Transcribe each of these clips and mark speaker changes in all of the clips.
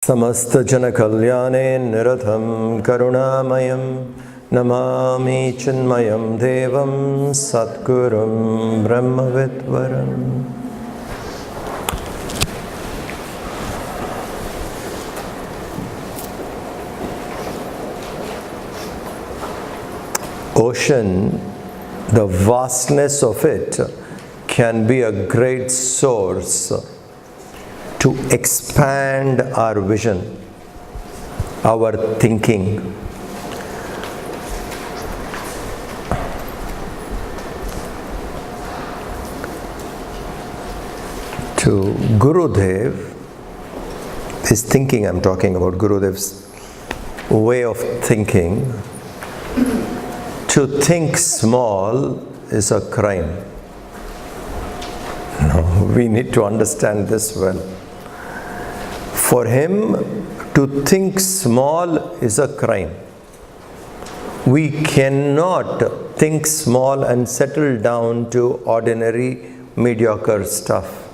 Speaker 1: Samasta jana kalyane niratham karunamayam namami Chinmayam devam satgurum brahmavidvaram. Ocean, the vastness of it can be a great source to expand our vision, our thinking. To Gurudev, his thinking, I'm talking about Gurudev's way of thinking. To think small is a crime. No, we need to understand this well. For him, to think small is a crime. We cannot think small and settle down to ordinary, mediocre stuff.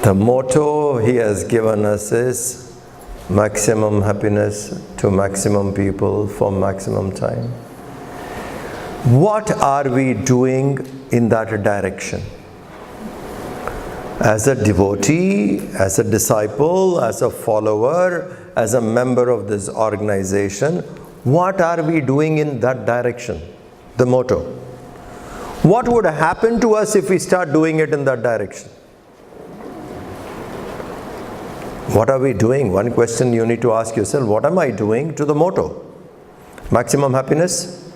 Speaker 1: The motto he has given us is maximum happiness to maximum people for maximum time. What are we doing in that direction? As a devotee, as a disciple, as a follower, as a member of this organization, what are we doing in that direction? The motto. What would happen to us if we start doing it in that direction? What are we doing? One question you need to ask yourself, what am I doing to the motto? Maximum happiness?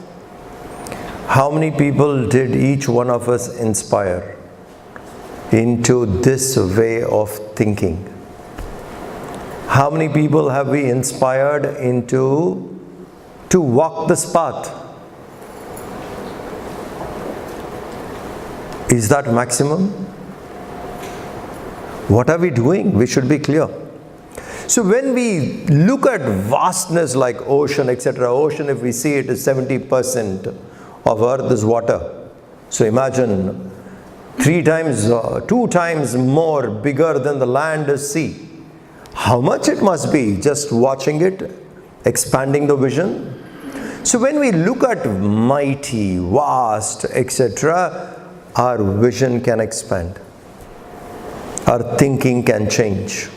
Speaker 1: How many people did each one of us inspire into this way of thinking? How many people have we inspired into to walk this path? Is that maximum? What are we doing? We should be clear. So when we look at vastness like ocean, etc., ocean, if we see it is 70% of earth is water. So imagine 2 times more bigger than the land is sea. How much it must be just watching it, expanding the vision. So when we look at mighty, vast, etc., our vision can expand. Our thinking can change.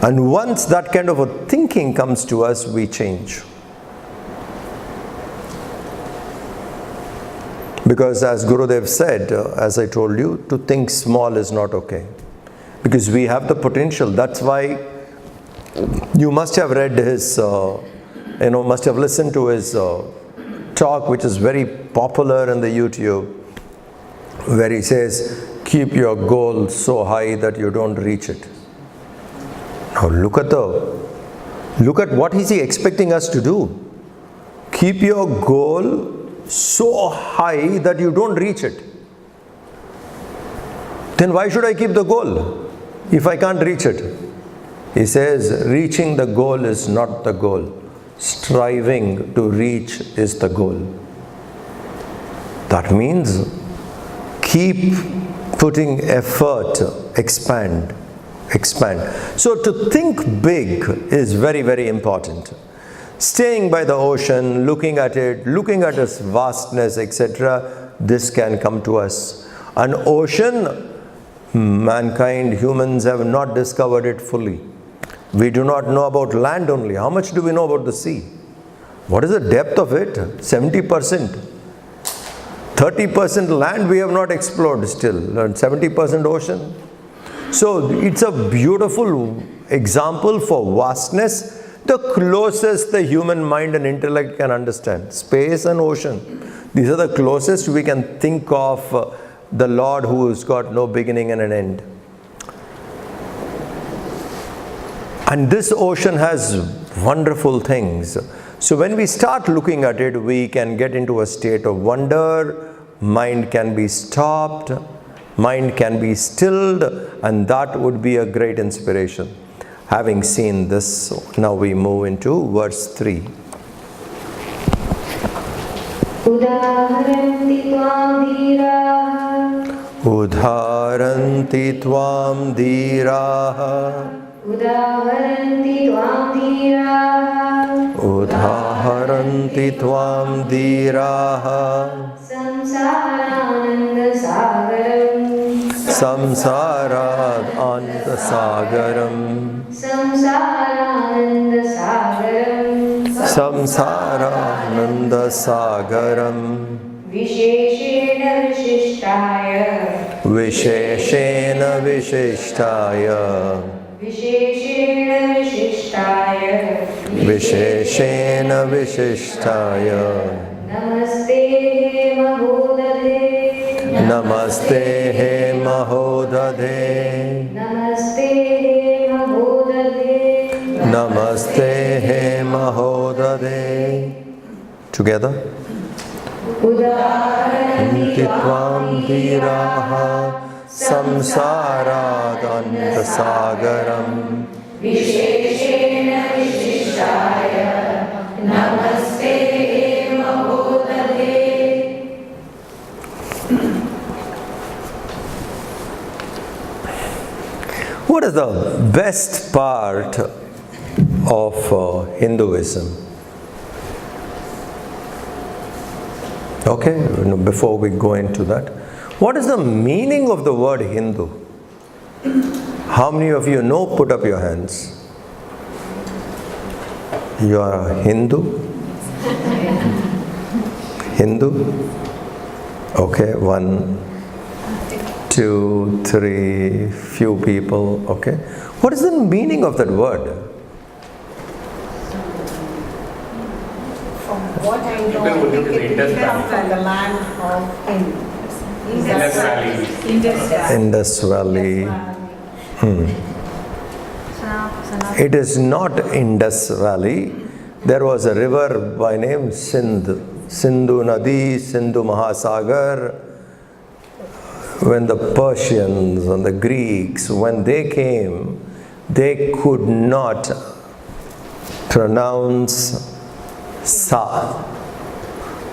Speaker 1: And once that kind of a thinking comes to us, we change. Because as Gurudev said, as I told you, to think small is not okay. Because we have the potential. That's why you must have read his, must have listened to his talk, which is very popular in the YouTube, where he says, keep your goal so high that you don't reach it. Now look at what is he expecting us to do. Keep your goal so high that you don't reach it. Then why should I keep the goal if I can't reach it? He says, reaching the goal is not the goal. Striving to reach is the goal. That means keep putting effort, expand. So to think big is very, very important. Staying by the ocean, looking at its vastness, etc., this can come to us. An ocean, mankind, humans have not discovered it fully. We do not know about land only. How much do we know about the sea? What is the depth of it? 70%. 30% land we have not explored still, and 70% ocean. So it's a beautiful example for vastness, the closest the human mind and intellect can understand. Space and ocean. These are the closest we can think of the Lord who has got no beginning and an end. And this ocean has wonderful things. So when we start looking at it, we can get into a state of wonder, mind can be stopped, mind can be stilled, and that would be a great inspiration. Having seen this, now we move into verse 3. Udharanti tvam dhiraha.
Speaker 2: Udaharanti tvam dhiraha.
Speaker 1: Udharanti tvam dhiraha.
Speaker 2: Samsarananda sagaram.
Speaker 1: Samsarananda sagaram.
Speaker 2: Samsarananda sagaram.
Speaker 1: Samsarananda sagaram.
Speaker 2: Visheshena vishishtaya.
Speaker 1: Visheshena vishishtaya.
Speaker 2: Visheshena vishishtaya.
Speaker 1: Visheshena vishishtaya.
Speaker 2: Namaste mahodade.
Speaker 1: Namaste he mahodade.
Speaker 2: Namaste mahodade.
Speaker 1: Namaste he mahodade. Together.
Speaker 2: Udaharanti
Speaker 1: Tvam dhiraha samsaradanta sagaram.
Speaker 2: Visheshena vishishtaya. Namaste mahodade.
Speaker 1: What is the best part of Hinduism? Okay, before we go into that, what is the meaning of the word Hindu? How many of you know? Put up your hands. You are a Hindu? Hindu? Okay, 1, 2, 3, few people. Okay. What is the meaning of that word?
Speaker 3: From what I know, I think it comes from the land of Indus Valley.
Speaker 1: Indus Valley. It is not Indus Valley. There was a river by name Sindh. Sindhu Nadi, Sindhu Mahasagar. When the Persians and the Greeks, when they came, they could not pronounce Sa.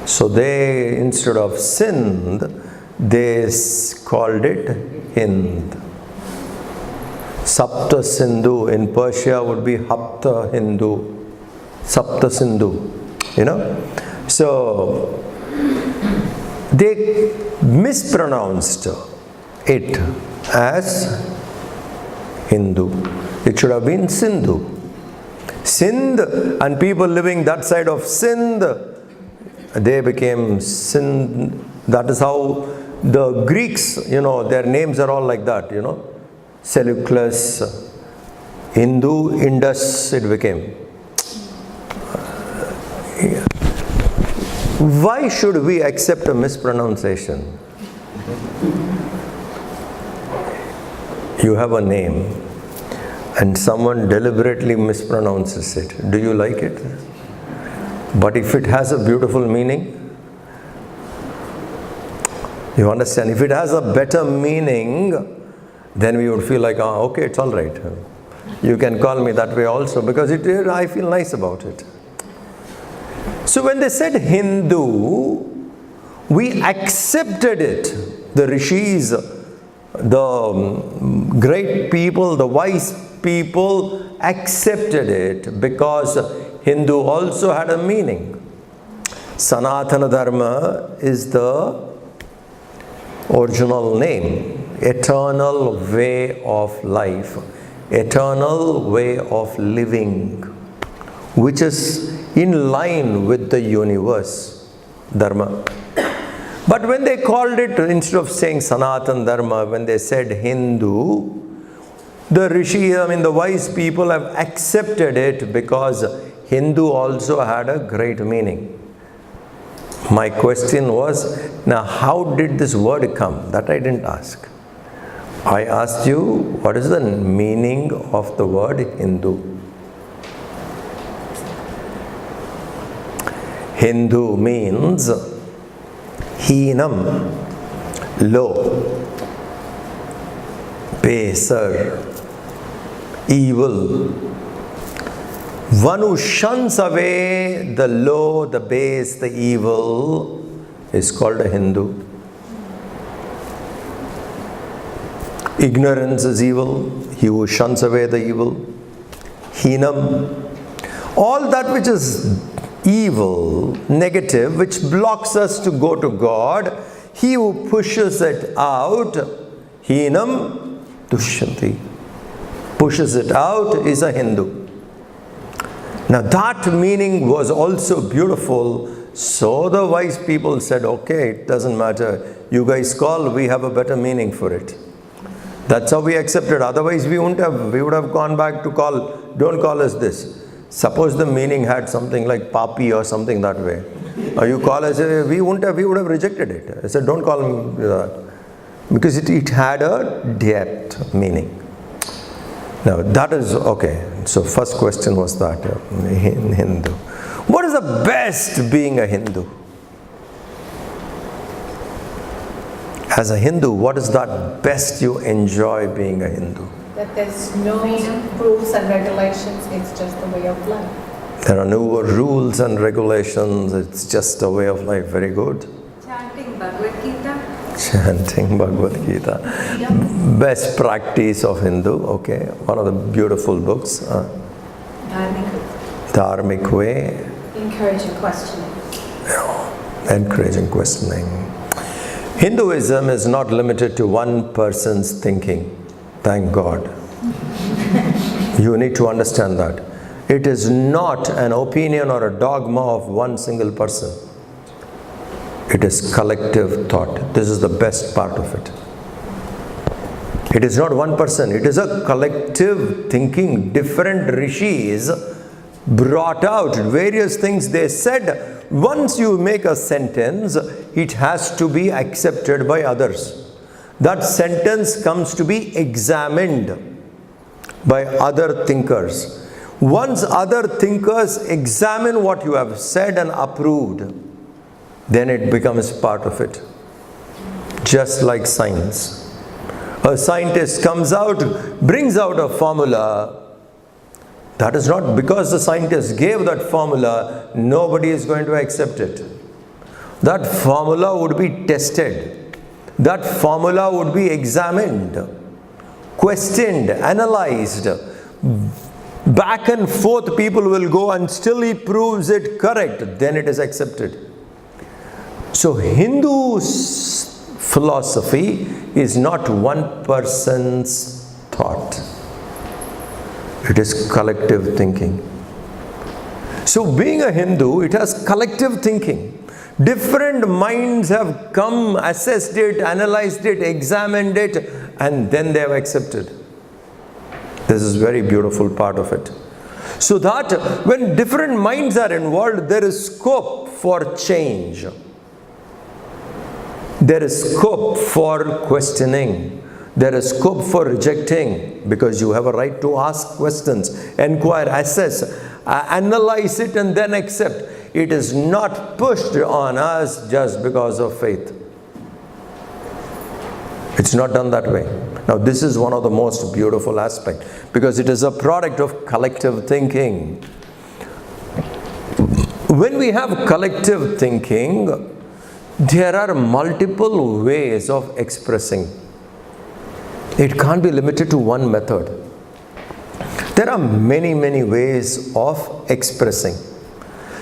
Speaker 1: So they, instead of Sindh, they called it Hind. Sapta Sindhu in Persia would be Hapta Hindu. Sapta Sindhu, you know. So they mispronounced it as Hindu. It should have been Sindhu. Sindh, and people living that side of Sindh, they became Sindh. That is how the Greeks, you know, their names are all like that, you know. Seleucus, Hindu, Indus, it became. Why should we accept a mispronunciation? You have a name and someone deliberately mispronounces it. Do you like it? But if it has a beautiful meaning, you understand? If it has a better meaning, then we would feel like, okay, it's all right. You can call me that way also, because I feel nice about it. So when they said Hindu, we accepted it. The rishis, the great people, the wise people accepted it because Hindu also had a meaning. Sanatana Dharma is the original name. Eternal way of life. Eternal way of living, which is in line with the universe, Dharma. But when they called it, instead of saying Sanatan Dharma, when they said Hindu, the the wise people have accepted it because Hindu also had a great meaning. My question was, now how did this word come? That I didn't ask. I asked you, what is the meaning of the word Hindu? Hindu means heenam, low, baser, evil. One who shuns away the low, the base, the evil is called a Hindu. Ignorance is evil. He who shuns away the evil. Heenam. All that which is evil, negative, which blocks us to go to God, he who pushes it out, heenam dushyanti, pushes it out, is a Hindu. Now that meaning was also beautiful. So the wise people said, okay, it doesn't matter. You guys call, we have a better meaning for it. That's how we accepted. Otherwise we would have gone back to call, don't call us this. Suppose the meaning had something like papi or something that way. Or you call us, we would have rejected it. I said, don't call me that. Because it had a depth meaning. Now that is, okay. So first question was that, in Hindu. What is the best being a Hindu? As a Hindu, what is that best you enjoy being a Hindu?
Speaker 3: That there's no rules and regulations, it's just a way of life.
Speaker 1: There are no rules and regulations, it's just a way of life. Very good.
Speaker 2: Chanting Bhagavad Gita.
Speaker 1: Chanting Bhagavad Gita. Best practice of Hindu, okay. One of the beautiful books. Dharmic way.
Speaker 2: Encouraging questioning.
Speaker 1: Encouraging questioning. Hinduism is not limited to one person's thinking. Thank God. You need to understand that. It is not an opinion or a dogma of one single person. It is collective thought. This is the best part of it. It is not one person. It is a collective thinking. Different rishis brought out various things they said. Once you make a sentence, it has to be accepted by others. That sentence comes to be examined by other thinkers. Once other thinkers examine what you have said and approved, then it becomes part of it. Just like science. A scientist comes out, brings out a formula. That is not because the scientist gave that formula, nobody is going to accept it. That formula would be tested. That formula would be examined, questioned, analyzed. Back and forth people will go and still he proves it correct, then it is accepted. So Hindu philosophy is not one person's thought. It is collective thinking. So being a Hindu, it has collective thinking. Different minds have come, assessed it, analyzed it, examined it, and then they have accepted. This is very beautiful part of it. So that when different minds are involved, there is scope for change. There is scope for questioning. There is scope for rejecting, because you have a right to ask questions, inquire, assess, analyze it and then accept. It is not pushed on us just because of faith. It's not done that way. Now this is one of the most beautiful aspects, because it is a product of collective thinking. When we have collective thinking, there are multiple ways of expressing. It can't be limited to one method. There are many, many ways of expressing.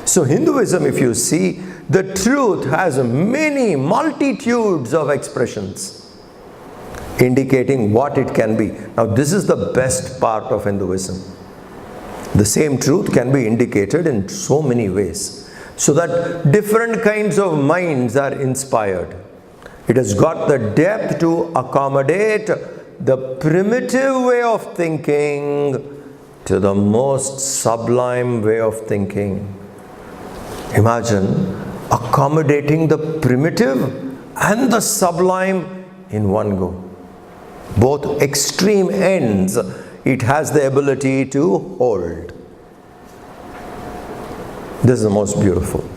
Speaker 1: So Hinduism, if you see, the truth has many multitudes of expressions indicating what it can be. Now this is the best part of Hinduism. The same truth can be indicated in so many ways, so that different kinds of minds are inspired. It has got the depth to accommodate the primitive way of thinking to the most sublime way of thinking. Imagine accommodating the primitive and the sublime in one go. Both extreme ends, it has the ability to hold. This is the most beautiful.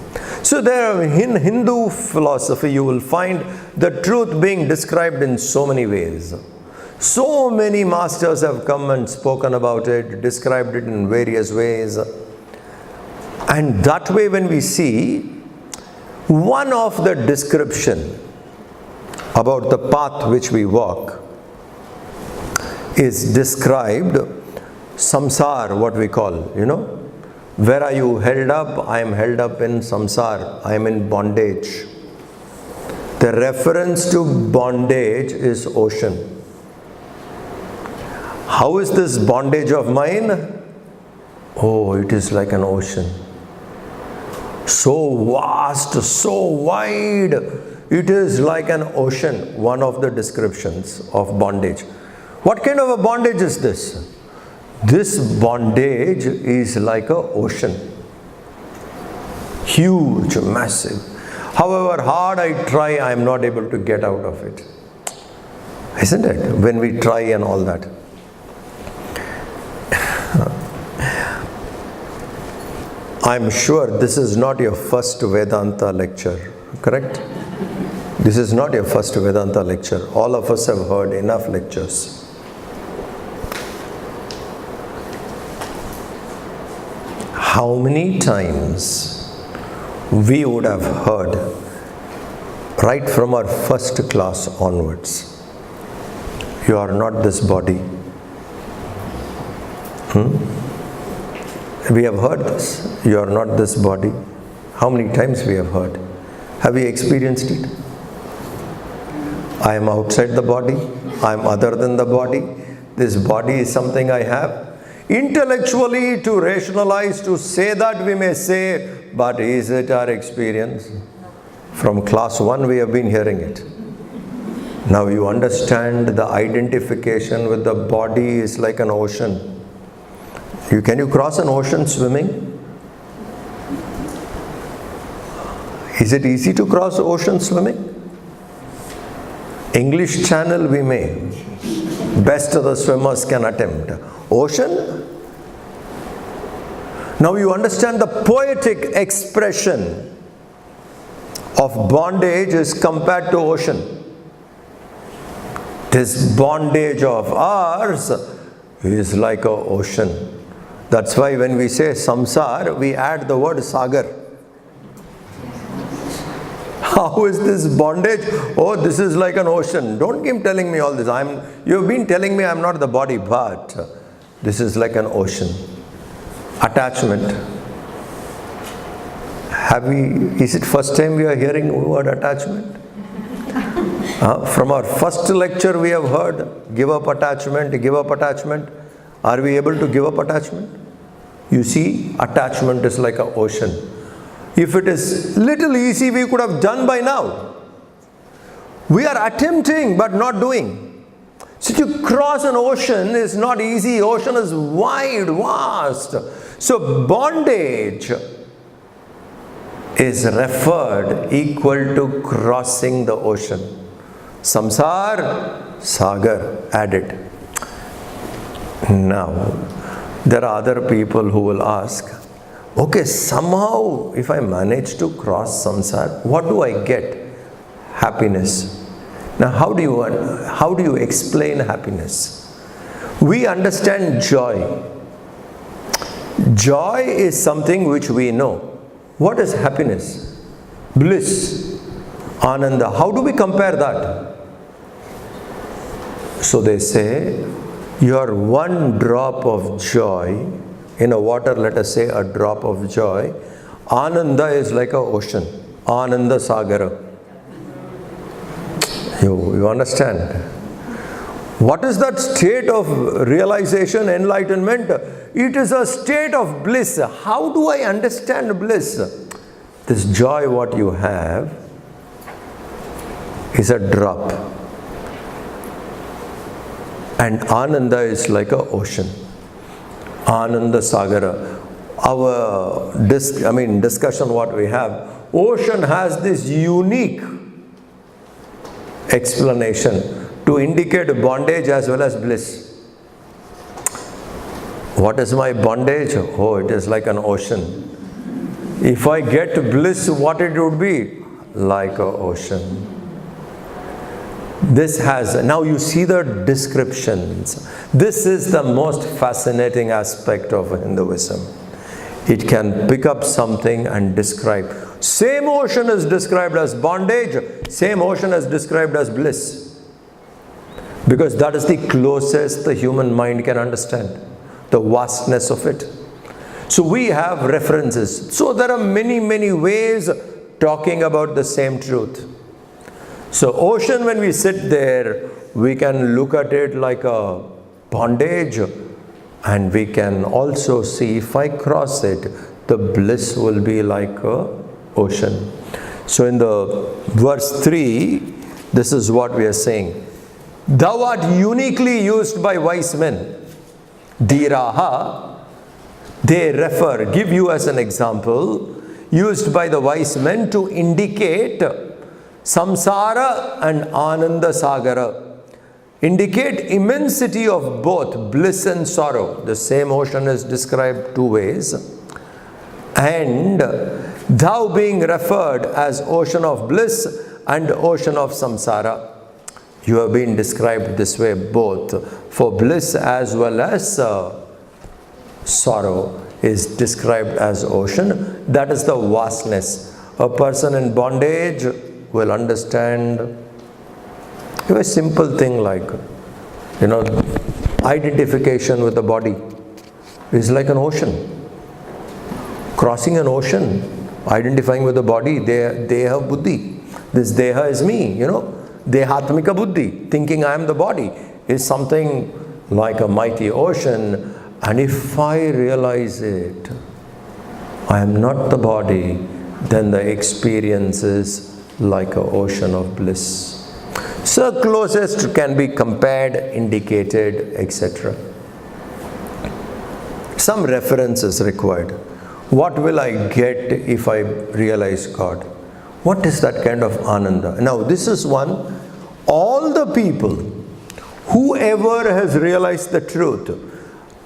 Speaker 1: So there in Hindu philosophy you will find the truth being described in so many ways. So many masters have come and spoken about it, described it in various ways. And that way when we see one of the description about the path which we walk is described, samsar, what we call, where are you held up? I am held up in samsar, I am in bondage. The reference to bondage is ocean. How is this bondage of mine? Oh, it is like an ocean. So vast, so wide, it is like an ocean, one of the descriptions of bondage. What kind of a bondage is this? This bondage is like an ocean. Huge, massive. However hard I try, I am not able to get out of it. Isn't it? When we try and all that. I am sure this is not your first Vedanta lecture, correct? This is not your first Vedanta lecture. All of us have heard enough lectures. How many times we would have heard right from our first class onwards, you are not this body. We have heard this. You are not this body. How many times we have heard? Have we experienced it? I am outside the body. I am other than the body. This body is something I have. Intellectually, to rationalize, to say that we may say, but is it our experience? From class 1 we have been hearing it. Now you understand the identification with the body is like an ocean. Can you cross an ocean swimming? Is it easy to cross ocean swimming? English Channel we may. Best of the swimmers can attempt. Ocean? Now you understand the poetic expression of bondage is compared to ocean. This bondage of ours is like an ocean. That's why when we say samsar, we add the word sagar. How is this bondage? Oh, this is like an ocean. Don't keep telling me all this. You've been telling me I'm not the body, but this is like an ocean. Attachment. Is it first time we are hearing the word attachment? From our first lecture we have heard, give up attachment, give up attachment. Are we able to give up attachment? You see, attachment is like an ocean. If it is little easy, we could have done by now. We are attempting but not doing. So to cross an ocean is not easy. Ocean is wide, vast. So bondage is referred equal to crossing the ocean. Samsar, sagar, added. Now, there are other people who will ask, okay, somehow if I manage to cross samsara, what do I get? Happiness. Now, how do you explain happiness? We understand joy. Joy is something which we know. What is happiness? Bliss, ananda. How do we compare that? So they say, your one drop of joy, in a water, let us say a drop of joy, ananda is like an ocean, ananda sagara. You understand? What is that state of realization, enlightenment? It is a state of bliss. How do I understand bliss? This joy what you have is a drop. And ananda is like an ocean. Ananda sagara. Our discussion what we have, ocean has this unique explanation to indicate bondage as well as bliss. What is my bondage? Oh, it is like an ocean. If I get bliss, what it would be? Like an ocean. Now you see the descriptions. This is the most fascinating aspect of Hinduism. It can pick up something and describe. Same ocean is described as bondage, same ocean is described as bliss. because that is the closest the human mind can understand, the vastness of it. So we have references. So there are many, many ways talking about the same truth. So ocean, when we sit there, we can look at it like a bondage, and we can also see, if I cross it, the bliss will be like a ocean. So in the verse 3, this is what we are saying. Thou art uniquely used by wise men. Dhiraha, they refer, give you as an example, used by the wise men to indicate samsara and ananda sagara. Indicate immensity of both bliss and sorrow. The same ocean is described two ways. And thou being referred as ocean of bliss and ocean of samsara. You have been described this way both. For bliss as well as sorrow is described as ocean. That is the vastness. A person in bondage will understand a simple thing like, identification with the body is like an ocean. Crossing an ocean, identifying with the body, deha buddhi. This deha is me, dehatmika buddhi, thinking I am the body, is something like a mighty ocean. And if I realize it, I am not the body, then the experience is like an ocean of bliss. So closest can be compared, indicated, etc. Some references required. What will I get if I realize God? What is that kind of ananda? Now this is one, all the people, whoever has realized the truth,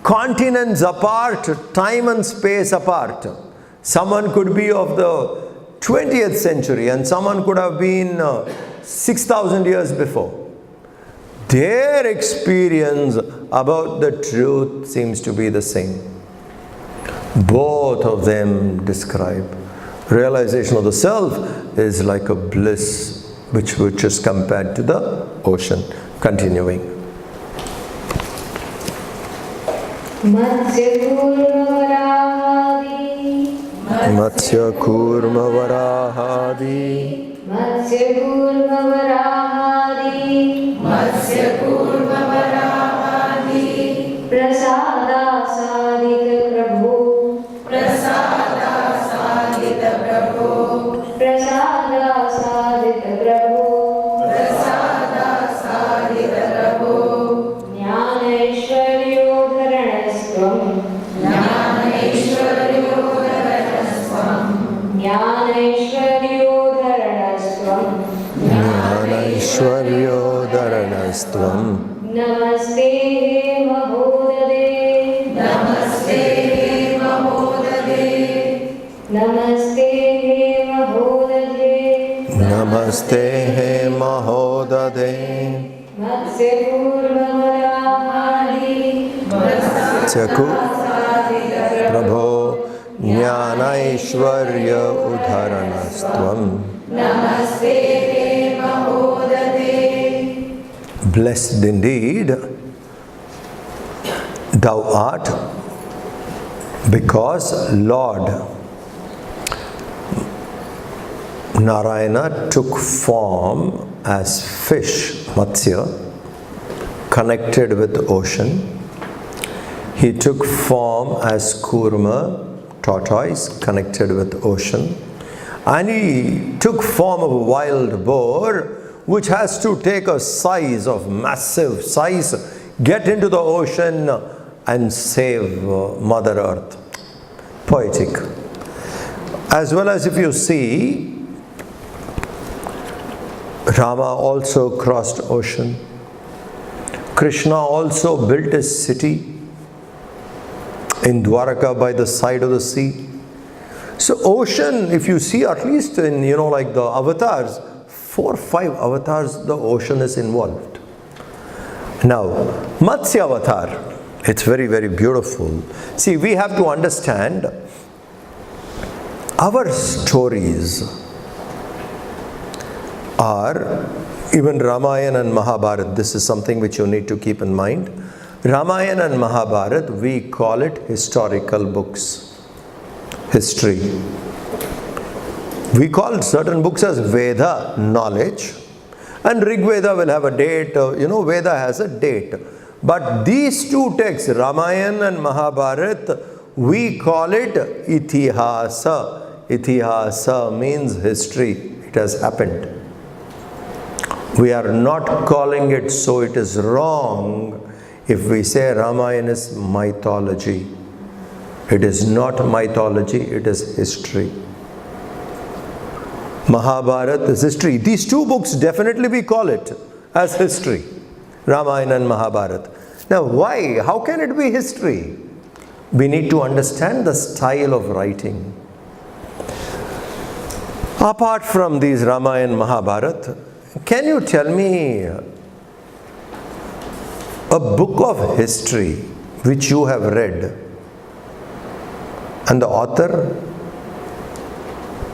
Speaker 1: continents apart, time and space apart. Someone could be of the 20th century and someone could have been 6,000 years before. Their experience about the truth seems to be the same. Both of them describe realization of the self is like a bliss which is compared to the ocean. Continuing. Matsya Kurma Varahadi
Speaker 4: Matsya Kurma Varahadi Matsya Kurma Varahadi Prasada Sadita Prabhu Prasada Sadita Prabhu Prasada Sadita Prabhu Prasada Sadita Prabhu Jnanaishwaryo Dharanastvam Jnanaishwaryo Dharanastvam Jnanaishwaryo Dharanastvam
Speaker 1: Jnanaishwaryo Dharanastvam
Speaker 4: Namaste Mahodade Namaste Mahodade Namaste Mahodade
Speaker 1: Namaste Mahodade
Speaker 4: Matsya Kurma Varahadi
Speaker 1: Tyaku Prabho Jnanaishwarya Udharanastvam
Speaker 4: Namaste Mahodade.
Speaker 1: Blessed indeed thou art, because Lord Narayana took form as fish, Matsya, connected with the ocean. He took form as Kurma, tortoise, connected with the ocean. And he took form of a wild boar, which has to take a size of massive size, get into the ocean and save Mother Earth. Poetic. As well as if you see, Rama also crossed ocean. Krishna also built a city in Dwaraka by the side of the sea. So ocean, if you see at least in, like the avatars, 4 or 5 avatars, the ocean is involved. Now, Matsya avatar, it's very, very beautiful. See, we have to understand our stories are Even Ramayana and Mahabharata, this is something which you need to keep in mind. Ramayana and Mahabharata, we call it historical books. History. We call certain books as Veda, knowledge. And Rig Veda will have a date, Veda has a date. But these two texts, Ramayana and Mahabharata, we call it Itihasa. Itihasa means history. It has happened. We are not calling it so. It is wrong if we say Ramayana is mythology. It is not mythology, it is history. Mahabharata is history. These two books definitely we call it as history. Ramayana and Mahabharata. Now why? How can it be history? We need to understand the style of writing. Apart from these Ramayana and Mahabharata, can you tell me a book of history which you have read and the author?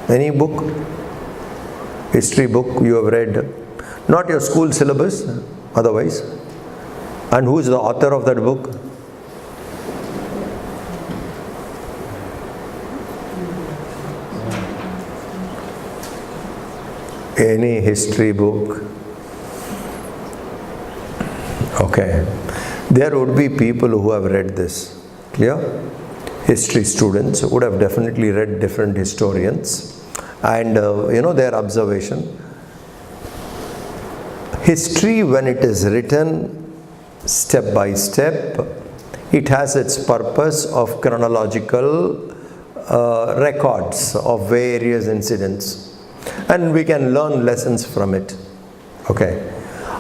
Speaker 1: Any book? History book you have read? Not your school syllabus, otherwise. And who is the author of that book? Any history book? Okay. There would be people who have read this. Clear? History students would have definitely read different historians and their observation. History, when it is written step by step, it has its purpose of chronological records of various incidents. And we can learn lessons from it. Okay.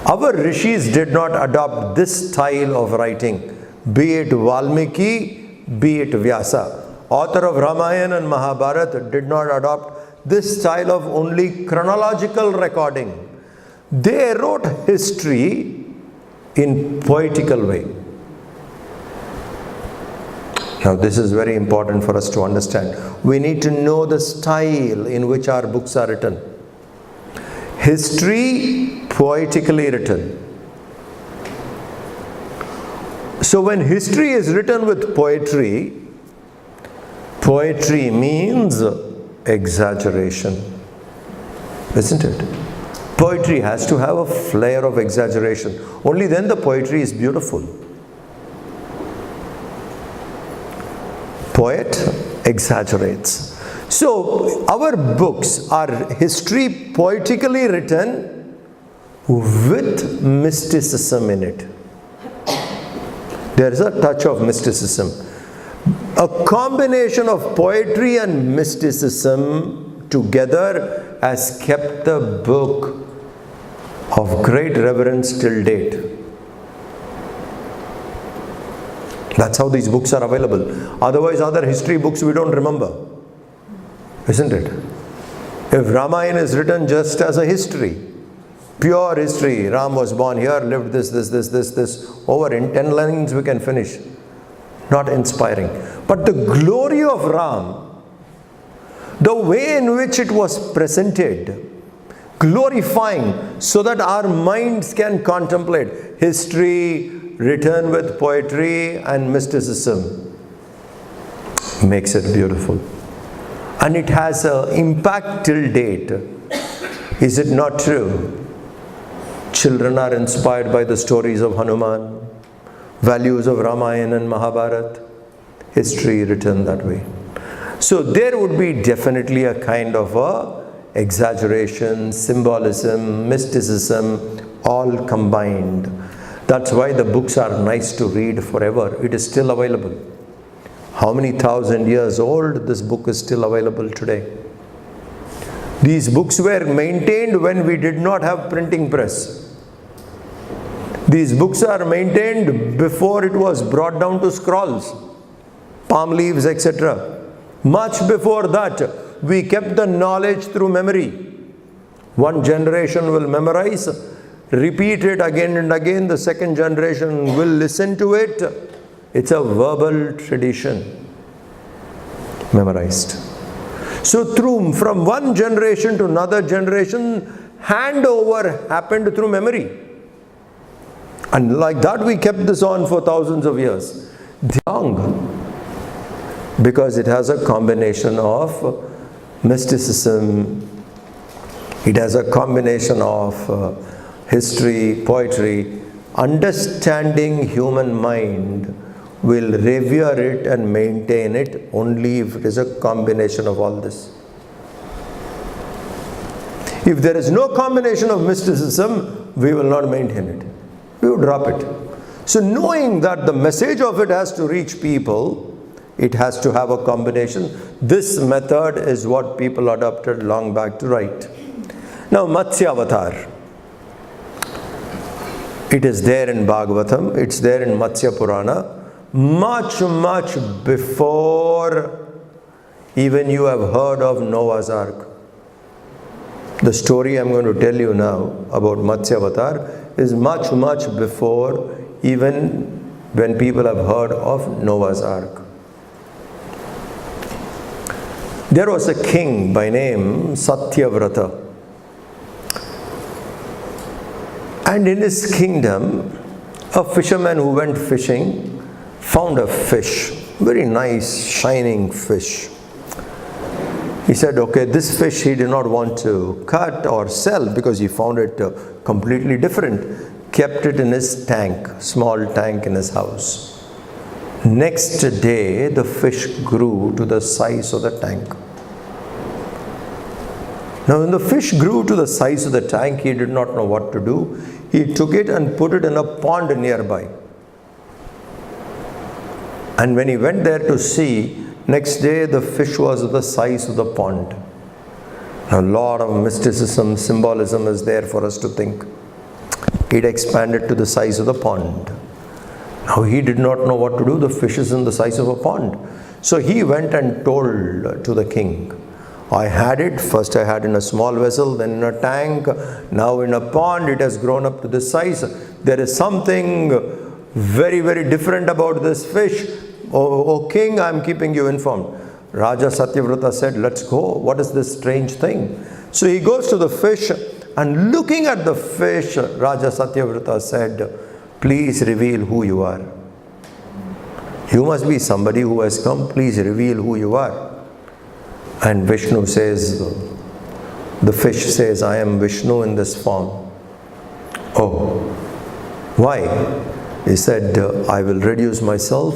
Speaker 1: Our rishis did not adopt this style of writing, be it Valmiki, be it Vyasa. Author of Ramayana and Mahabharata did not adopt this style of only chronological recording. They wrote history in poetical way. Now this is very important for us to understand. We need to know the style in which our books are written. History, poetically written. So when history is written with poetry, poetry means exaggeration, isn't it? Poetry has to have a flair of exaggeration. Only then the poetry is beautiful. Poet exaggerates. So our books are history poetically written with mysticism in it. There is a touch of mysticism. A combination of poetry and mysticism together has kept the book of great reverence till date. That's how these books are available. Otherwise, other history books we don't remember. Isn't it? If Ramayana is written just as a history, pure history, Ram was born here, lived this, over in 10 lines we can finish. Not inspiring. But the glory of Ram, the way in which it was presented, glorifying so that our minds can contemplate history written with poetry and mysticism, makes it beautiful. And it has an impact till date. Is it not true? Children are inspired by the stories of Hanuman, values of Ramayana and Mahabharata, history written that way. So there would be definitely a kind of a exaggeration, symbolism, mysticism, all combined. That's why the books are nice to read forever. It is still available. How many thousand years old? This book is still available today. These books were maintained when we did not have printing press. These books are maintained before it was brought down to scrolls, palm leaves, etc. Much before that, we kept the knowledge through memory. One generation will memorize, repeat it again and again. The second generation will listen to it. It's a verbal tradition, memorized. So from one generation to another generation, handover happened through memory. And like that we kept this on for thousands of years. Wrong. Because it has a combination of mysticism, it has a combination of history, poetry. Understanding human mind will revere it and maintain it only if it is a combination of all this. If there is no combination of mysticism, we will not maintain it. We will drop it. So knowing that the message of it has to reach people, it has to have a combination. This method is what people adopted long back to write. Now Matsya Avatar. It is there in Bhagavatam, it's there in Matsya Purana, much before even you have heard of Noah's Ark. The story I'm going to tell you now about Matsya Avatar is much before even when people have heard of Noah's Ark. There was a king by name Satyavrata. And in his kingdom, a fisherman who went fishing found a fish, very nice, shining fish. He said, okay, this fish he did not want to cut or sell because he found it completely different. Kept it in his tank, small tank in his house. Next day, the fish grew to the size of the tank. Now, when the fish grew to the size of the tank, he did not know what to do. He took it and put it in a pond nearby. And when he went there to see, next day the fish was the size of the pond. Now, a lot of mysticism, symbolism is there for us to think. It expanded to the size of the pond. Now, he did not know what to do. The fish is in the size of a pond. So he went and told to the king, I had it, first I had in a small vessel, then in a tank, now in a pond, it has grown up to this size. There is something very different about this fish. O king, I am keeping you informed. Raja Satyavrata said, let's go. What is this strange thing? So he goes to the fish, and looking at the fish, Raja Satyavrata said, please reveal who you are. You must be somebody who has come, please reveal who you are. And Vishnu says, the fish says, I am Vishnu in this form. Oh, why? He said, I will reduce myself,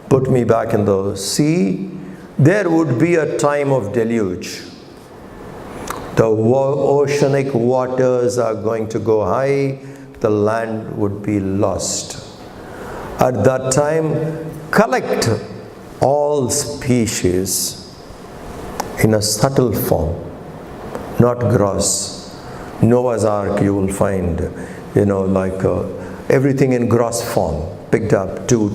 Speaker 1: put me back in the sea. There would be a time of deluge. The oceanic waters are going to go high, the land would be lost. At that time, collect all species in a subtle form, not gross. Noah's Ark you will find, everything in gross form, picked up, two,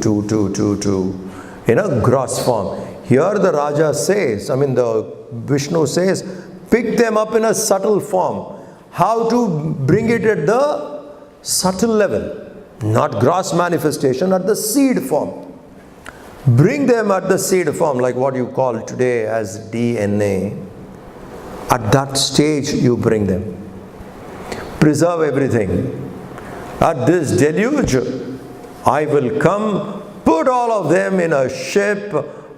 Speaker 1: in a gross form. Here the Raja says, the Vishnu says, pick them up in a subtle form. How to bring it at the subtle level, not gross manifestation, at the seed form. Bring them at the seed form, like what you call today as DNA. At that stage you bring them. Preserve everything. At this deluge, I will come, put all of them in a ship,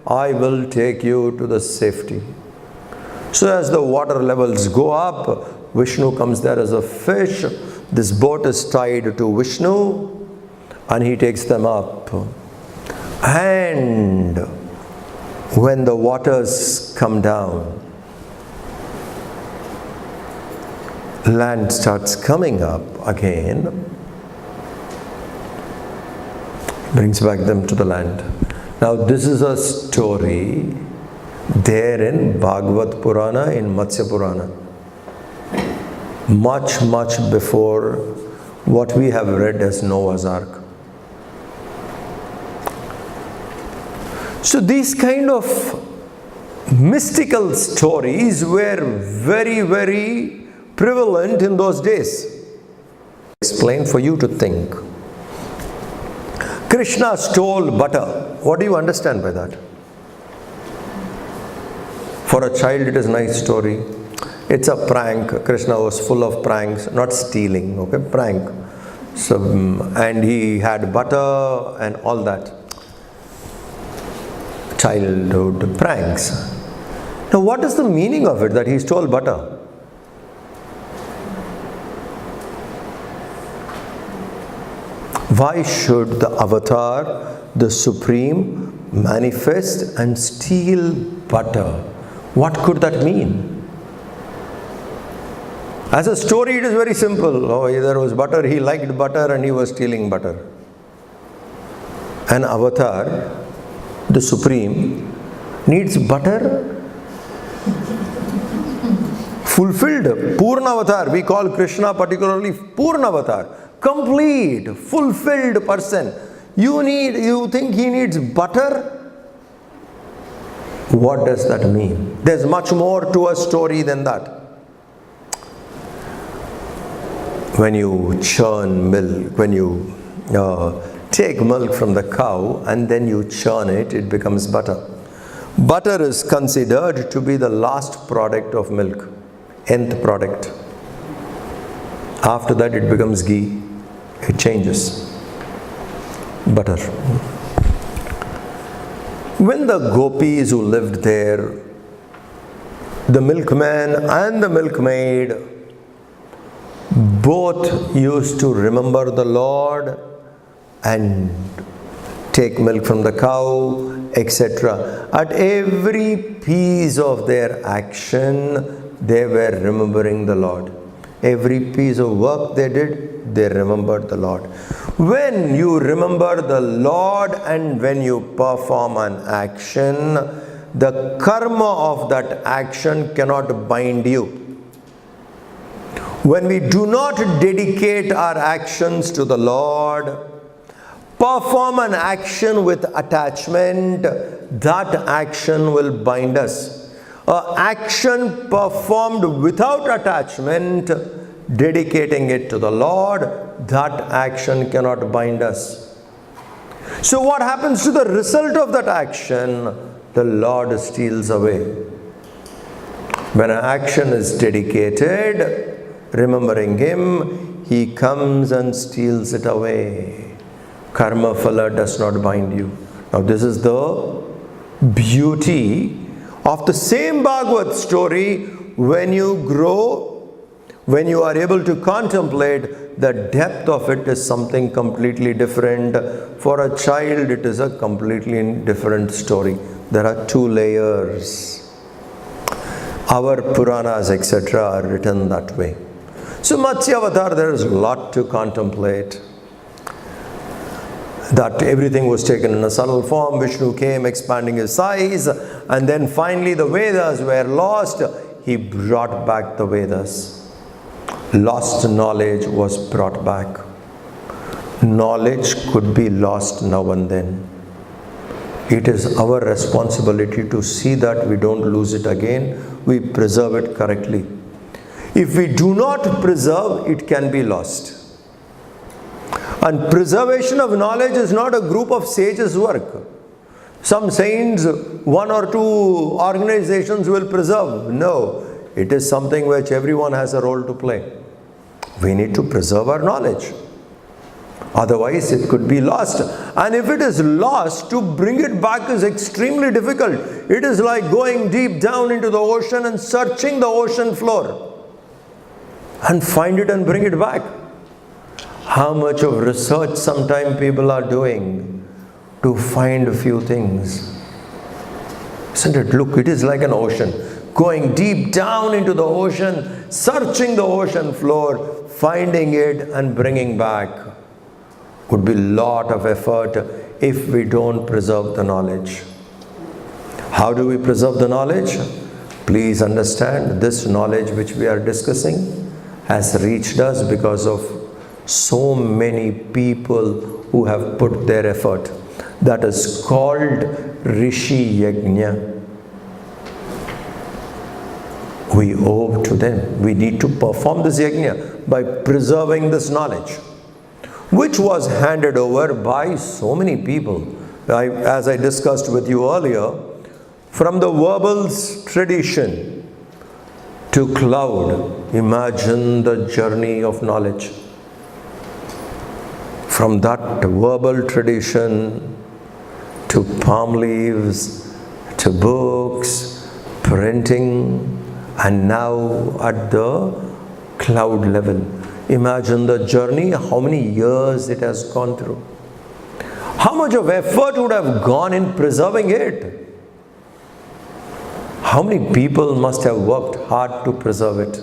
Speaker 1: I will take you to the safety. So as the water levels go up, Vishnu comes there as a fish. This boat is tied to Vishnu and he takes them up. And when the waters come down, land starts coming up again, brings back them to the land. Now this is a story there in Bhagavad Purana, in Matsya Purana. Much before what we have read as Noah's Ark. So these kind of mystical stories were very prevalent in those days. Explain for you to think. Krishna stole butter. What do you understand by that? For a child it is a nice story. It's a prank. Krishna was full of pranks, not stealing, okay, prank. So, and he had butter and all that. Childhood pranks. Now, what is the meaning of it that he stole butter? Why should the avatar, the supreme, manifest and steal butter? What could that mean? As a story, it is very simple. Oh, there was butter, he liked butter and he was stealing butter. An avatar, the supreme, needs butter? Fulfilled, Purna avatar. We call Krishna particularly Purna avatar. Complete, fulfilled person. You think he needs butter? What does that mean? There's much more to a story than that. When you churn milk, when you take milk from the cow and then you churn it, it becomes butter. Butter is considered to be the last product of milk, nth product. After that it becomes ghee, it changes. Butter. When the gopis who lived there, the milkman and the milkmaid, both used to remember the Lord and take milk from the cow, etc. At every piece of their action, they were remembering the Lord. Every piece of work they did, they remembered the Lord. When you remember the Lord and when you perform an action, the karma of that action cannot bind you. When we do not dedicate our actions to the Lord, perform an action with attachment, that action will bind us. An action performed without attachment, dedicating it to the Lord, that action cannot bind us. So what happens to the result of that action? The Lord steals away. When an action is dedicated, remembering Him, He comes and steals it away. Karma phala does not bind you. Now this is the beauty of the same Bhagavad story. When you grow, when you are able to contemplate, the depth of it is something completely different. For a child, it is a completely different story. There are two layers. Our Puranas, etc. are written that way. So Matsya Avatar, there is a lot to contemplate. That everything was taken in a subtle form. Vishnu came expanding his size, and then finally the Vedas were lost. He brought back the Vedas. Lost knowledge was brought back. Knowledge could be lost now and then. It is our responsibility to see that we don't lose it again. We preserve it correctly. If we do not preserve, it can be lost. And preservation of knowledge is not a group of sages' work. Some saints, one or two organizations will preserve. No, it is something which everyone has a role to play. We need to preserve our knowledge. Otherwise, it could be lost. And if it is lost, to bring it back is extremely difficult. It is like going deep down into the ocean and searching the ocean floor and find it and bring it back. How much of research sometimes people are doing to find a few things. Isn't it? Look, it is like an ocean. Going deep down into the ocean, searching the ocean floor, finding it and bringing back. Would be a lot of effort if we don't preserve the knowledge. How do we preserve the knowledge? Please understand, this knowledge which we are discussing has reached us because of so many people who have put their effort. That is called Rishi Yajna. We owe to them. We need to perform this Yajna by preserving this knowledge, which was handed over by so many people. As I discussed with you earlier, from the verbal tradition to cloud. Imagine the journey of knowledge. From that verbal tradition to palm leaves, to books, printing, and now at the cloud level. Imagine the journey, how many years it has gone through. How much of effort would have gone in preserving it? How many people must have worked hard to preserve it?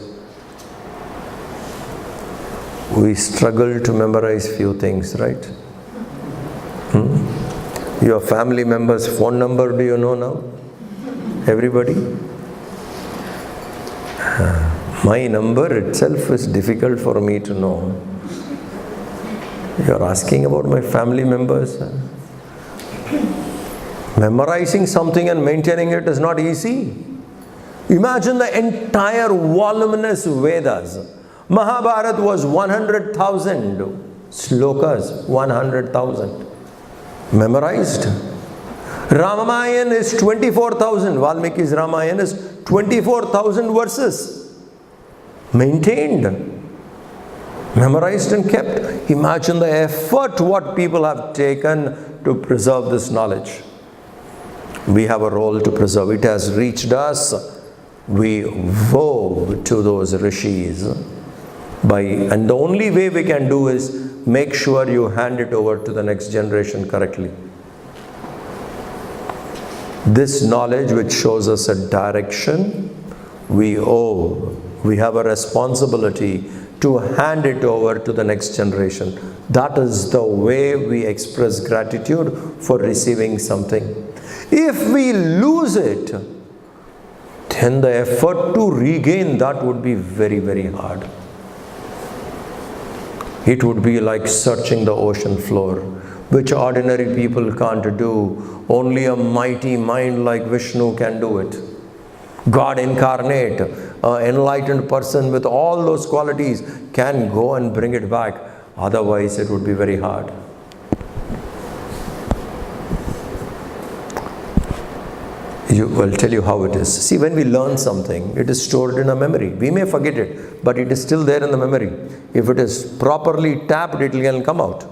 Speaker 1: We struggle to memorize few things, right? Your family member's phone number, do you know now? Everybody? My number itself is difficult for me to know. You are asking about my family members? Memorizing something and maintaining it is not easy. Imagine the entire voluminous Vedas. Mahabharata was 100,000 slokas, 100,000 memorized. Ramayana is 24,000. Valmiki's Ramayana is 24,000 verses. Maintained, memorized and kept. Imagine the effort what people have taken to preserve this knowledge. We have a role to preserve. It has reached us. We vow to those rishis. And the only way we can do is make sure you hand it over to the next generation correctly. This knowledge which shows us a direction, we owe. We have a responsibility to hand it over to the next generation. That is the way we express gratitude for receiving something. If we lose it, then the effort to regain that would be very, very hard. It would be like searching the ocean floor, which ordinary people can't do. Only a mighty mind like Vishnu can do it. God incarnate, an enlightened person with all those qualities can go and bring it back. Otherwise, it would be very hard. I'll tell you how it is. See, when we learn something, it is stored in a memory. We may forget it, but it is still there in the memory. If it is properly tapped, it will come out.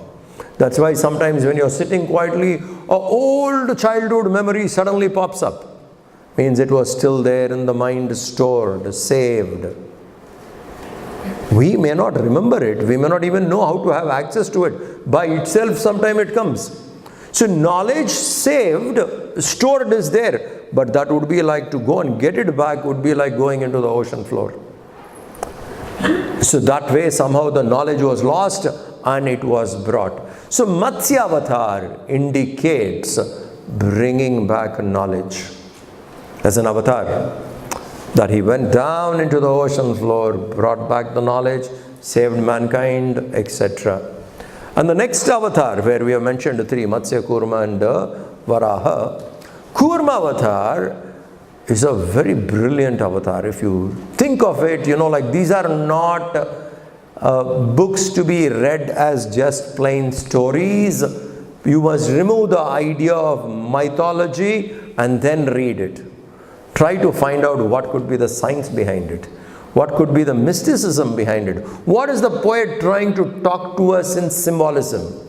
Speaker 1: That's why sometimes when you're sitting quietly, an old childhood memory suddenly pops up. Means it was still there in the mind, stored, saved. We may not remember it. We may not even know how to have access to it. By itself, sometime it comes. So knowledge saved, stored is there. But that would be like to go and get it back would be like going into the ocean floor. So that way somehow the knowledge was lost and it was brought. So Matsya Avatar indicates bringing back knowledge. As an avatar, that he went down into the ocean floor, brought back the knowledge, saved mankind, etc. And the next avatar, where we have mentioned three, Matsya, Kurma and Varaha. Kurma avatar is a very brilliant avatar. If you think of it, like these are not books to be read as just plain stories. You must remove the idea of mythology and then read it. Try to find out what could be the science behind it. What could be the mysticism behind it? What is the poet trying to talk to us in symbolism?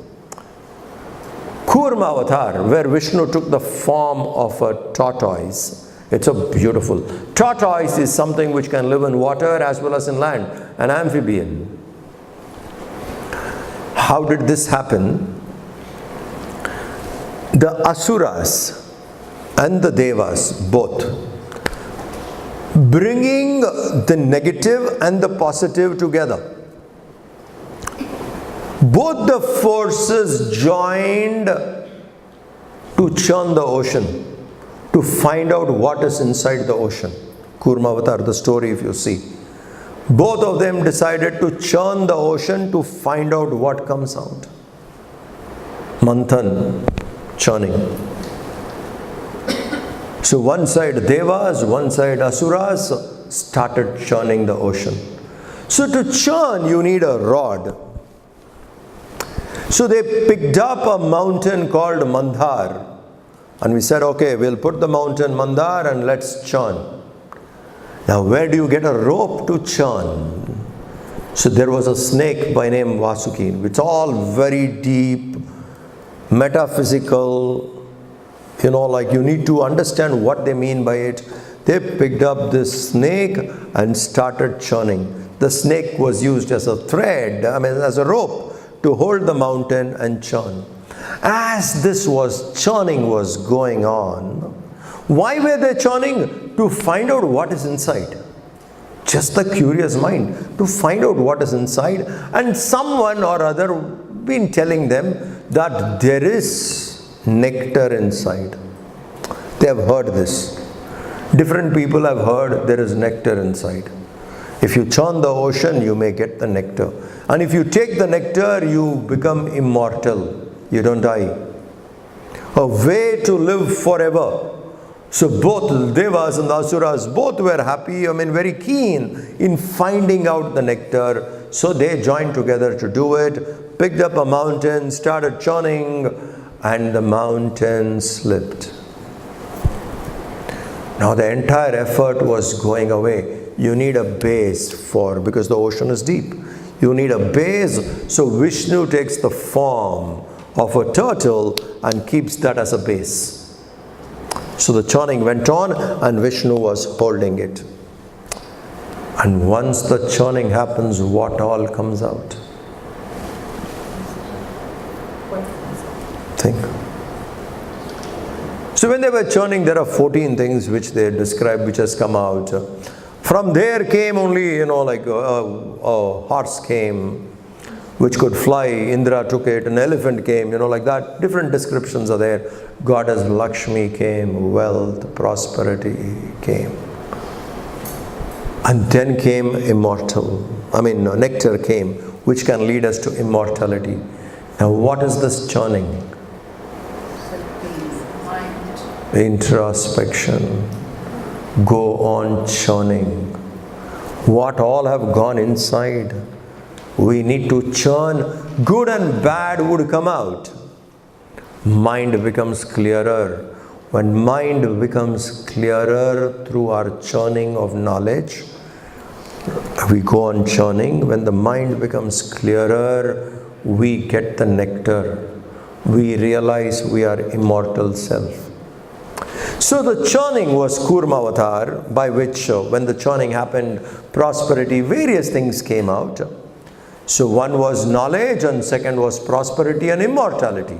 Speaker 1: Kurma avatar, where Vishnu took the form of a tortoise. It's a beautiful. Tortoise is something which can live in water as well as in land, an amphibian. How did this happen? The Asuras and the Devas, both, bringing the negative and the positive together. Both the forces joined to churn the ocean, to find out what is inside the ocean. Kurma Avatar, the story if you see. Both of them decided to churn the ocean to find out what comes out. Manthan, churning. So one side Devas, one side Asuras started churning the ocean. So to churn you need a rod. So they picked up a mountain called Mandar. And we said, okay, we'll put the mountain Mandar and let's churn. Now, where do you get a rope to churn? So there was a snake by name Vasuki. It's all very deep, metaphysical, like you need to understand what they mean by it. They picked up this snake and started churning. The snake was used as a thread, as a rope to hold the mountain and churn. As this churning was going on, why were they churning? To find out what is inside. Just the curious mind, to find out what is inside. And someone or other been telling them that there is nectar inside. They have heard this. Different people have heard there is nectar inside. If you churn the ocean, you may get the nectar. And if you take the nectar, you become immortal. You don't die. A way to live forever. So both Devas and the Asuras, both were happy, very keen in finding out the nectar. So they joined together to do it, picked up a mountain, started churning, and the mountain slipped. Now the entire effort was going away. You need a base because the ocean is deep. You need a base, so Vishnu takes the form of a turtle and keeps that as a base. So the churning went on and Vishnu was holding it. And once the churning happens, what all comes out? Think. So when they were churning, there are 14 things which they describe which has come out. From there came only, like a horse came which could fly. Indra took it. An elephant came, like that. Different descriptions are there. Goddess Lakshmi came. Wealth, prosperity came. And then came nectar came, which can lead us to immortality. Now what is this churning? Introspection. Go on churning. What all have gone inside? We need to churn. Good and bad would come out. Mind becomes clearer. When mind becomes clearer through our churning of knowledge, we go on churning. When the mind becomes clearer, we get the nectar. We realize we are immortal self. So the churning was Kurma avatar, by which when the churning happened, prosperity, various things came out. So one was knowledge and second was prosperity and immortality.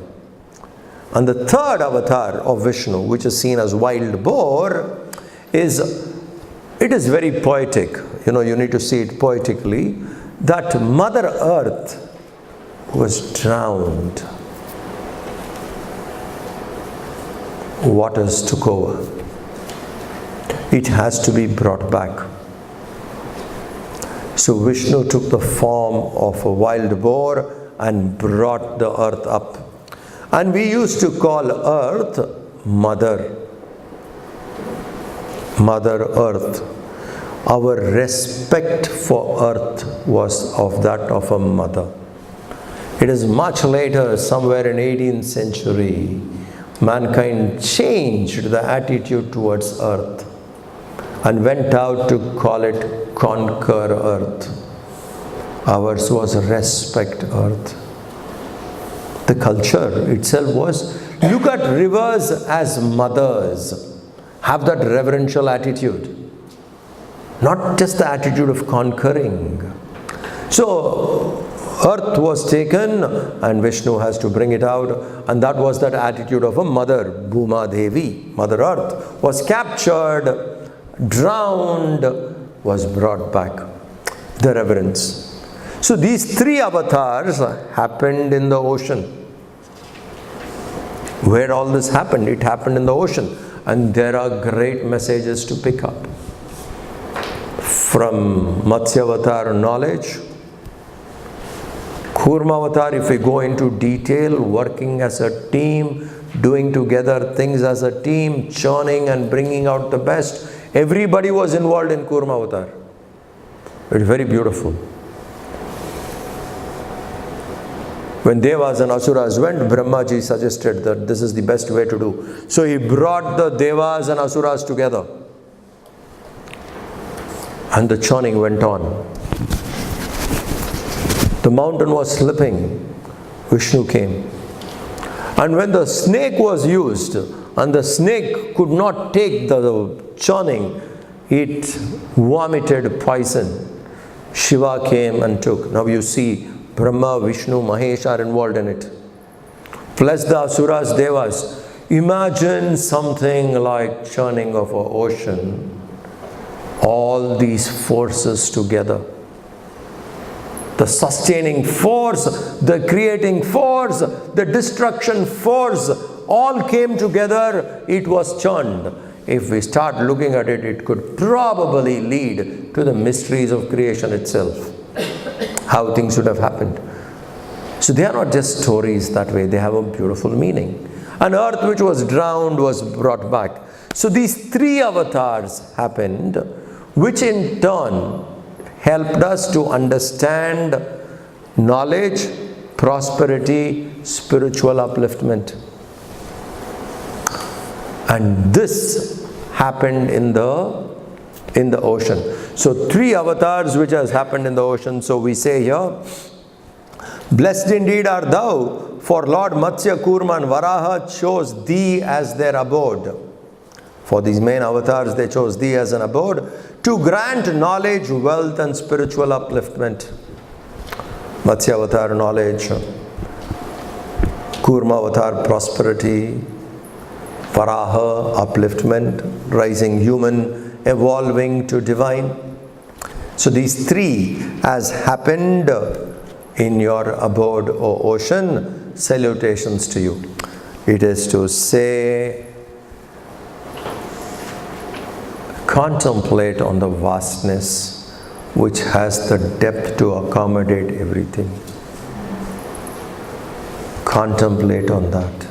Speaker 1: And the third avatar of Vishnu, which is seen as wild boar, it is very poetic. You need to see it poetically, that Mother Earth was drowned. Waters took over. It has to be brought back. So Vishnu took the form of a wild boar and brought the earth up. And we used to call earth Mother. Mother Earth. Our respect for earth was of that of a mother. It is much later, somewhere in 18th century, mankind changed the attitude towards earth and went out to call it conquer earth. Ours was respect earth. The culture itself was look at rivers as mothers. Have that reverential attitude. Not just the attitude of conquering. So earth was taken and Vishnu has to bring it out, and that was that attitude of a mother, Bhuma Devi, Mother Earth, was captured, drowned, was brought back. The reverence. So these three avatars happened in the ocean. Where all this happened? It happened in the ocean. And there are great messages to pick up. From Matsya Avatar knowledge, Kurma Avatar, if we go into detail, working as a team, doing together things as a team, churning and bringing out the best. Everybody was involved in Kurma Avatar. It's very beautiful. When Devas and Asuras went, Brahmaji suggested that this is the best way to do. So he brought the Devas and Asuras together. And the churning went on. The mountain was slipping. Vishnu came. And when the snake was used, and the snake could not take the churning, it vomited poison. Shiva came and took. Now you see, Brahma, Vishnu, Mahesh are involved in it. Plus the Asuras, Devas. Imagine something like churning of an ocean. All these forces together. The sustaining force, the creating force, the destruction force, all came together, it was churned. If we start looking at it, it could probably lead to the mysteries of creation itself. How things would have happened. So they are not just stories that way, they have a beautiful meaning. An earth which was drowned was brought back. So these three avatars happened, which in turn helped us to understand knowledge, prosperity, spiritual upliftment. And this happened in the ocean. So three avatars which has happened in the ocean. So we say here, blessed indeed art thou, for Lord Matsya, Kurma and Varaha chose thee as their abode. For these main avatars, they chose thee as an abode to grant knowledge, wealth and spiritual upliftment. Matsya avatar, knowledge. Kurma avatar, prosperity. Varaha, upliftment, rising human, evolving to divine. So these three has happened in your abode, O ocean. Salutations to you. It is to say, contemplate on the vastness which has the depth to accommodate everything. Contemplate on that.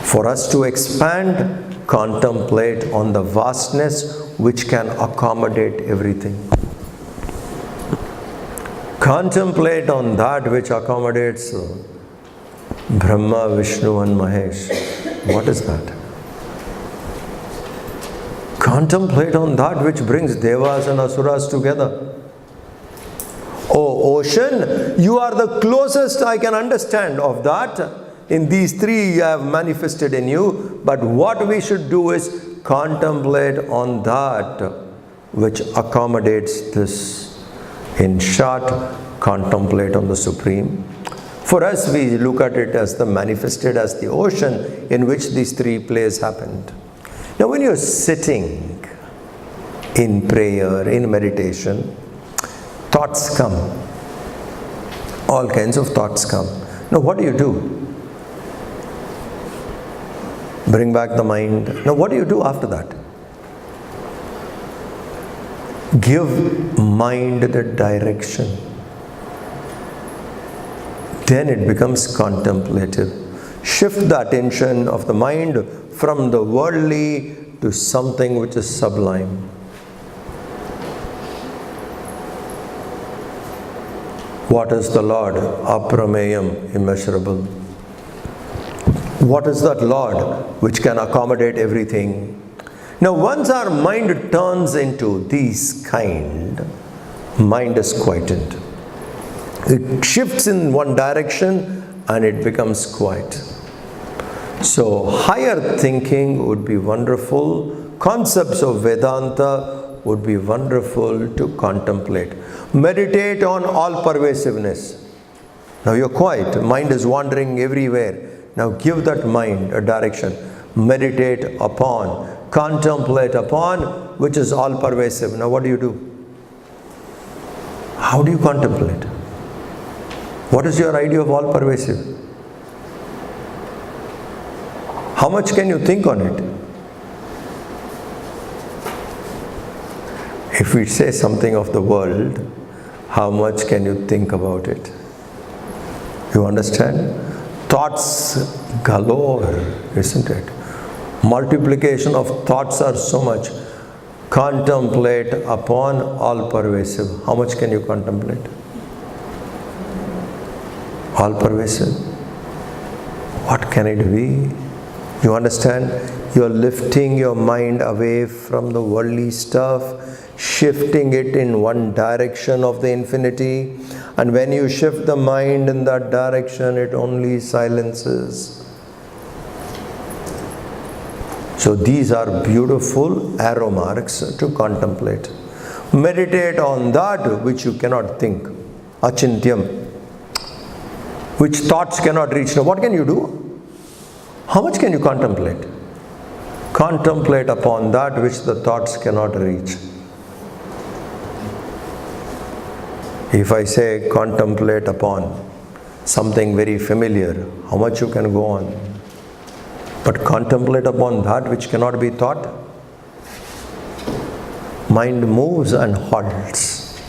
Speaker 1: For us to expand, contemplate on the vastness which can accommodate everything. Contemplate on that which accommodates Brahma, Vishnu and Mahesh. What is that? Contemplate on that which brings Devas and Asuras together. Oh ocean, you are the closest I can understand of that. In these three I have manifested in you. But what we should do is contemplate on that which accommodates this. In short, contemplate on the Supreme. For us, we look at it as the manifested as the ocean in which these three plays happened. Now when you're sitting in prayer, in meditation, thoughts come. All kinds of thoughts come. Now what do? Bring back the mind. Now what do you do after that? Give mind the direction. Then it becomes contemplative. Shift the attention of the mind from the worldly to something which is sublime. What is the Lord? Aprameyam, immeasurable. What is that Lord which can accommodate everything? Now once our mind turns into these kind, mind is quietened. It shifts in one direction and it becomes quiet. So higher thinking would be wonderful. Concepts of Vedanta would be wonderful to contemplate. Meditate on all pervasiveness. Now you're quiet, mind is wandering everywhere. Now give that mind a direction. Meditate upon, contemplate upon, which is all pervasive. Now what do? How do you contemplate? What is your idea of all pervasive? How much can you think on it? If we say something of the world, how much can you think about it? You understand? Thoughts galore, isn't it? Multiplication of thoughts are so much. Contemplate upon all pervasive. How much can you contemplate? All pervasive. What can it be? You understand? You're lifting your mind away from the worldly stuff, shifting it in one direction of the infinity. And when you shift the mind in that direction, it only silences. So these are beautiful arrow marks to contemplate. Meditate on that which you cannot think. Achintyam. Which thoughts cannot reach. Now what can you do? How much can you contemplate? Contemplate upon that which the thoughts cannot reach. If I say contemplate upon something very familiar, how much you can go on? But contemplate upon that which cannot be thought. Mind moves and halts.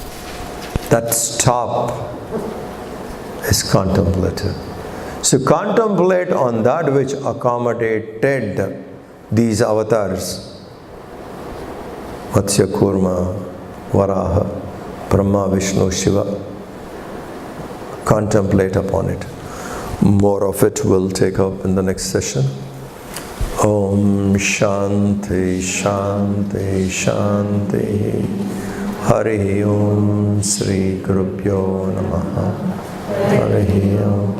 Speaker 1: That stop is contemplative. So contemplate on that which accommodated these avatars. Vatsya, Kurma, Varaha, Brahma, Vishnu, Shiva. Contemplate upon it. More of it we'll take up in the next session. Om Shanti Shanti Shanti. Hari Om Sri Gurubhyo Namaha. Hari Om.